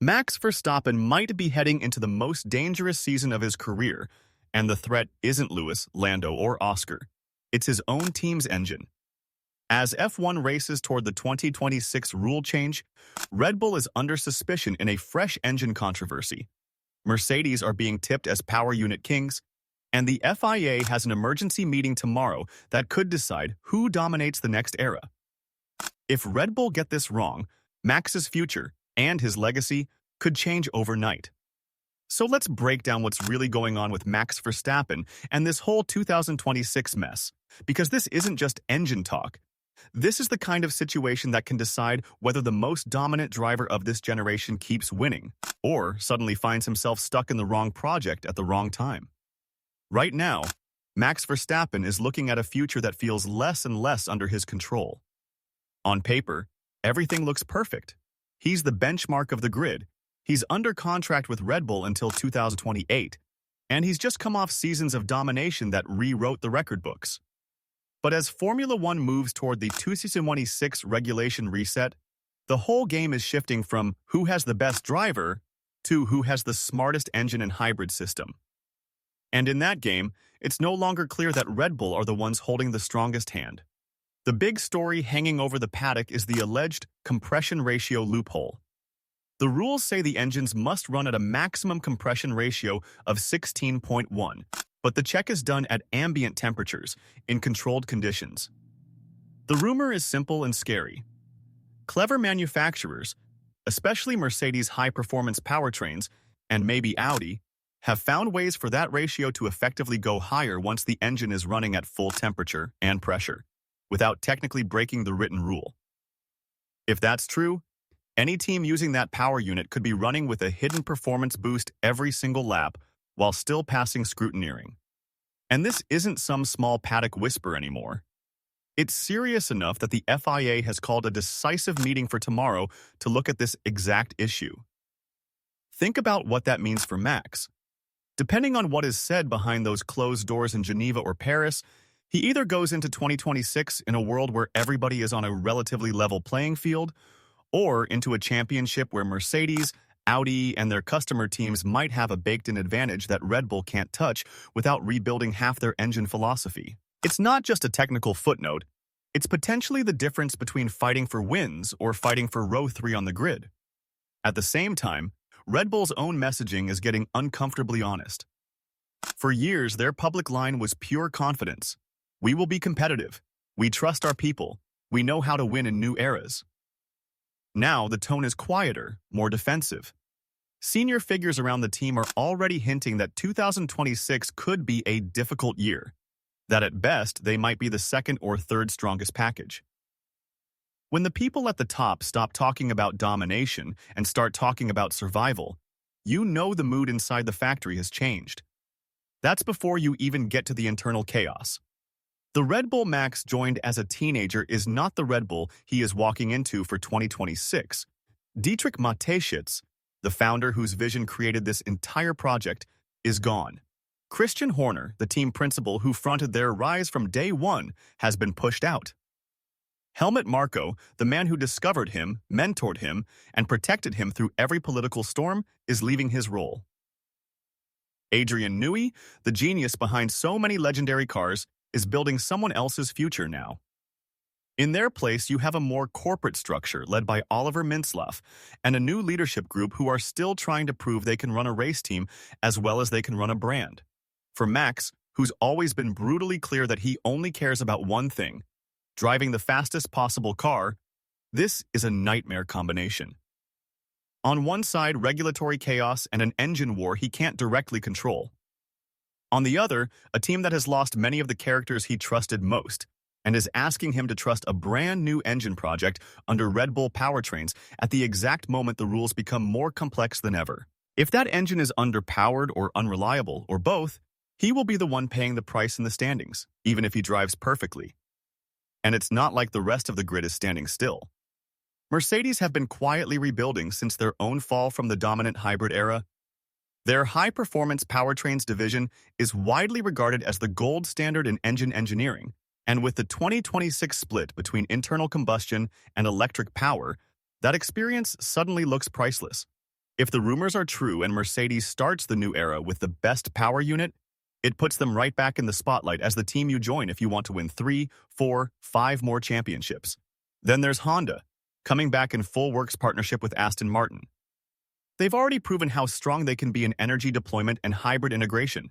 Max Verstappen might be heading into the most dangerous season of his career, and the threat isn't Lewis, Lando, or Oscar. It's his own team's engine. As F1 races toward the 2026 rule change, Red Bull is under suspicion in a fresh engine controversy. Mercedes are being tipped as power unit kings, and the FIA has an emergency meeting tomorrow that could decide who dominates the next era. If Red Bull get this wrong, Max's future and his legacy could change overnight. So let's break down what's really going on with Max Verstappen and this whole 2026 mess, because this isn't just engine talk. This is the kind of situation that can decide whether the most dominant driver of this generation keeps winning, or suddenly finds himself stuck in the wrong project at the wrong time. Right now, Max Verstappen is looking at a future that feels less and less under his control. On paper, everything looks perfect. He's the benchmark of the grid. He's under contract with Red Bull until 2028, and he's just come off seasons of domination that rewrote the record books. But as Formula One moves toward the 2026 regulation reset, the whole game is shifting from who has the best driver to who has the smartest engine and hybrid system. And in that game, it's no longer clear that Red Bull are the ones holding the strongest hand. The big story hanging over the paddock is the alleged compression ratio loophole. The rules say the engines must run at a maximum compression ratio of 16.1, but the check is done at ambient temperatures, in controlled conditions. The rumor is simple and scary. Clever manufacturers, especially Mercedes high-performance powertrains, and maybe Audi, have found ways for that ratio to effectively go higher once the engine is running at full temperature and pressure, without technically breaking the written rule. If that's true, any team using that power unit could be running with a hidden performance boost every single lap while still passing scrutineering. And this isn't some small paddock whisper anymore. It's serious enough that the FIA has called a decisive meeting for tomorrow to look at this exact issue. Think about what that means for Max. Depending on what is said behind those closed doors in Geneva or Paris, he either goes into 2026 in a world where everybody is on a relatively level playing field, or into a championship where Mercedes, Audi, and their customer teams might have a baked-in advantage that Red Bull can't touch without rebuilding half their engine philosophy. It's not just a technical footnote, it's potentially the difference between fighting for wins or fighting for row 3 on the grid. At the same time, Red Bull's own messaging is getting uncomfortably honest. For years, their public line was pure confidence. We will be competitive. We trust our people. We know how to win in new eras. Now, the tone is quieter, more defensive. Senior figures around the team are already hinting that 2026 could be a difficult year, that at best they might be the second or third strongest package. When the people at the top stop talking about domination and start talking about survival, you know the mood inside the factory has changed. That's before you even get to the internal chaos. The Red Bull Max joined as a teenager is not the Red Bull he is walking into for 2026. Dietrich Mateschitz, the founder whose vision created this entire project, is gone. Christian Horner, the team principal who fronted their rise from day one, has been pushed out. Helmut Marko, the man who discovered him, mentored him, and protected him through every political storm, is leaving his role. Adrian Newey, the genius behind so many legendary cars, is building someone else's future now. In their place, you have a more corporate structure led by Oliver Mintzlaff and a new leadership group who are still trying to prove they can run a race team as well as they can run a brand. For Max, who's always been brutally clear that he only cares about one thing, driving the fastest possible car, this is a nightmare combination. On one side, regulatory chaos and an engine war he can't directly control. On the other, a team that has lost many of the characters he trusted most and is asking him to trust a brand new engine project under Red Bull Powertrains at the exact moment the rules become more complex than ever. If that engine is underpowered or unreliable, or both, he will be the one paying the price in the standings, even if he drives perfectly. And it's not like the rest of the grid is standing still. Mercedes have been quietly rebuilding since their own fall from the dominant hybrid era. Their high-performance powertrains division is widely regarded as the gold standard in engine engineering, and with the 2026 split between internal combustion and electric power, that experience suddenly looks priceless. If the rumors are true and Mercedes starts the new era with the best power unit, it puts them right back in the spotlight as the team you join if you want to win 3, 4, 5 more championships. Then there's Honda, coming back in full works partnership with Aston Martin. They've already proven how strong they can be in energy deployment and hybrid integration.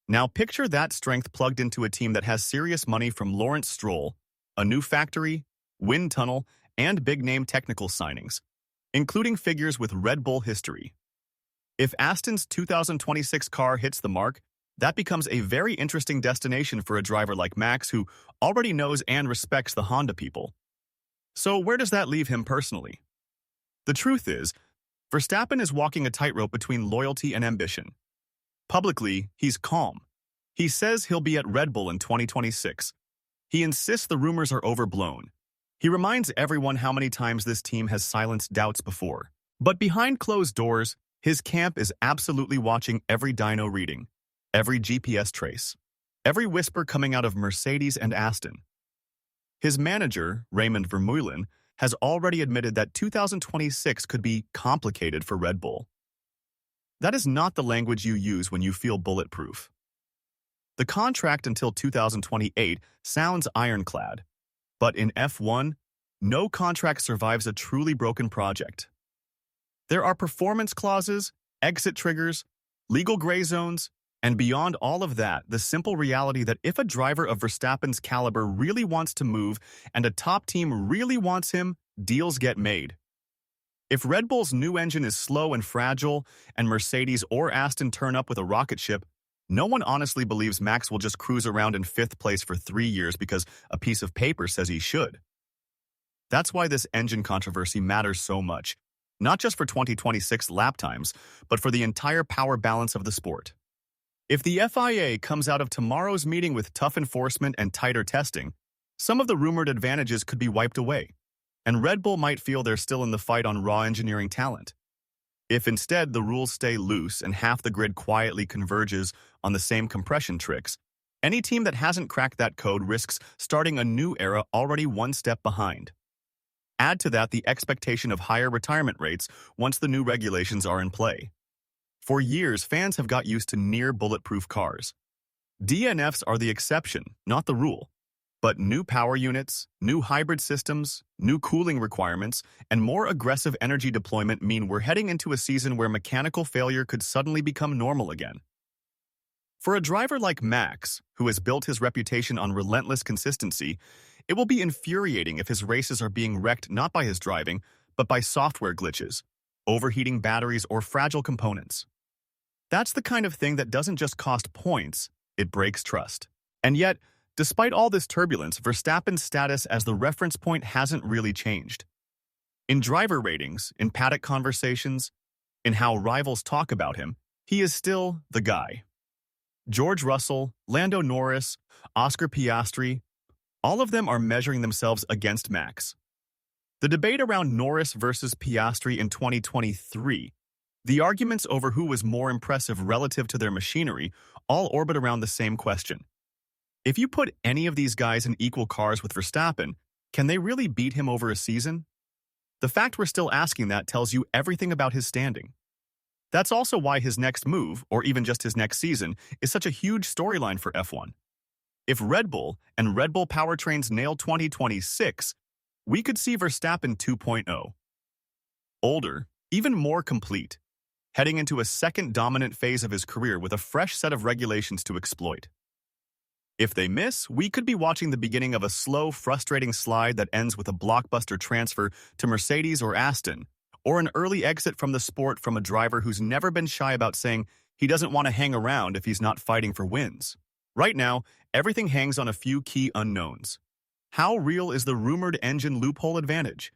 Now picture that strength plugged into a team that has serious money from Lawrence Stroll, a new factory, wind tunnel, and big-name technical signings, including figures with Red Bull history. If Aston's 2026 car hits the mark, that becomes a very interesting destination for a driver like Max who already knows and respects the Honda people. So where does that leave him personally? The truth is, Verstappen is walking a tightrope between loyalty and ambition. Publicly, he's calm. He says he'll be at Red Bull in 2026. He insists the rumors are overblown. He reminds everyone how many times this team has silenced doubts before. But behind closed doors, his camp is absolutely watching every dyno reading, every GPS trace, every whisper coming out of Mercedes and Aston. His manager, Raymond Vermeulen, has already admitted that 2026 could be complicated for Red Bull. That is not the language you use when you feel bulletproof. The contract until 2028 sounds ironclad, but in F1, no contract survives a truly broken project. There are performance clauses, exit triggers, legal gray zones, and beyond all of that, the simple reality that if a driver of Verstappen's caliber really wants to move and a top team really wants him, deals get made. If Red Bull's new engine is slow and fragile, and Mercedes or Aston turn up with a rocket ship, no one honestly believes Max will just cruise around in 5th place for 3 years because a piece of paper says he should. That's why this engine controversy matters so much, not just for 2026 lap times, but for the entire power balance of the sport. If the FIA comes out of tomorrow's meeting with tough enforcement and tighter testing, some of the rumored advantages could be wiped away, and Red Bull might feel they're still in the fight on raw engineering talent. If instead the rules stay loose and half the grid quietly converges on the same compression tricks, any team that hasn't cracked that code risks starting a new era already one step behind. Add to that the expectation of higher retirement rates once the new regulations are in play. For years, fans have got used to near-bulletproof cars. DNFs are the exception, not the rule. But new power units, new hybrid systems, new cooling requirements, and more aggressive energy deployment mean we're heading into a season where mechanical failure could suddenly become normal again. For a driver like Max, who has built his reputation on relentless consistency, it will be infuriating if his races are being wrecked not by his driving, but by software glitches, overheating batteries, or fragile components. That's the kind of thing that doesn't just cost points, it breaks trust. And yet, despite all this turbulence, Verstappen's status as the reference point hasn't really changed. In driver ratings, in paddock conversations, in how rivals talk about him, he is still the guy. George Russell, Lando Norris, Oscar Piastri, all of them are measuring themselves against Max. The debate around Norris versus Piastri in 2023, the arguments over who was more impressive relative to their machinery, all orbit around the same question. If you put any of these guys in equal cars with Verstappen, can they really beat him over a season? The fact we're still asking that tells you everything about his standing. That's also why his next move, or even just his next season, is such a huge storyline for F1. If Red Bull and Red Bull Powertrains nail 2026, we could see Verstappen 2.0. Older, even more complete, heading into a second dominant phase of his career with a fresh set of regulations to exploit. If they miss, we could be watching the beginning of a slow, frustrating slide that ends with a blockbuster transfer to Mercedes or Aston, or an early exit from the sport from a driver who's never been shy about saying he doesn't want to hang around if he's not fighting for wins. Right now, everything hangs on a few key unknowns. How real is the rumored engine loophole advantage?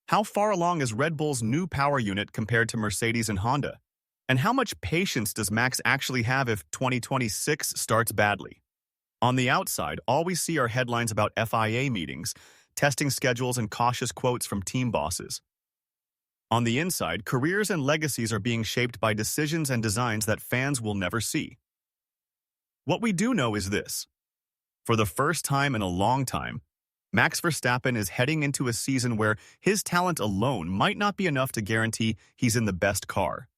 How far along is Red Bull's new power unit compared to Mercedes and Honda? And how much patience does Max actually have if 2026 starts badly? On the outside, all we see are headlines about FIA meetings, testing schedules, and cautious quotes from team bosses. On the inside, careers and legacies are being shaped by decisions and designs that fans will never see. What we do know is this. For the first time in a long time, Max Verstappen is heading into a season where his talent alone might not be enough to guarantee he's in the best car.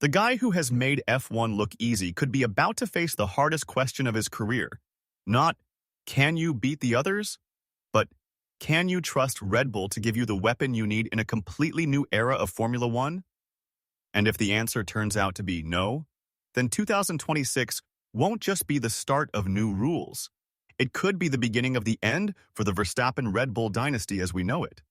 The guy who has made F1 look easy could be about to face the hardest question of his career. Not, can you beat the others? But, can you trust Red Bull to give you the weapon you need in a completely new era of Formula One? And if the answer turns out to be no, then 2026 won't just be the start of new rules. It could be the beginning of the end for the Verstappen Red Bull dynasty as we know it.